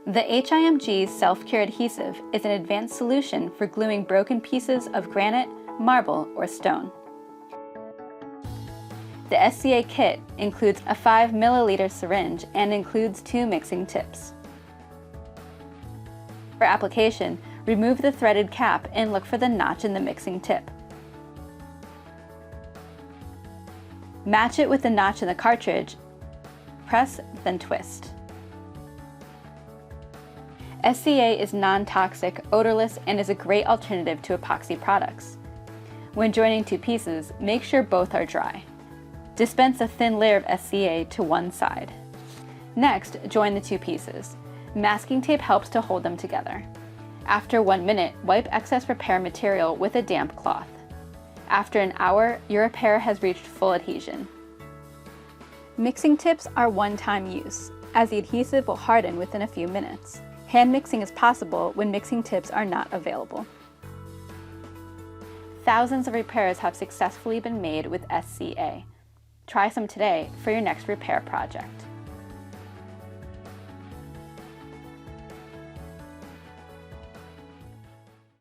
The HIMG Self Cure Adhesive is an advanced solution for gluing broken pieces of granite, marble, or stone. The SCA kit includes a 5 milliliter syringe and includes 2 mixing tips. For application, remove the threaded cap and look for the notch in the mixing tip. Match it with the notch in the cartridge, press, then twist. SCA is non-toxic, odorless, and is a great alternative to epoxy products. When joining two pieces, make sure both are dry. Dispense a thin layer of SCA to one side. Next, join the two pieces. Masking tape helps to hold them together. After 1 minute, wipe excess repair material with a damp cloth. After an hour, your repair has reached full adhesion. Mixing tips are one-time use, as the adhesive will harden within a few minutes. Hand mixing is possible when mixing tips are not available. Thousands of repairs have successfully been made with SCA. Try some today for your next repair project.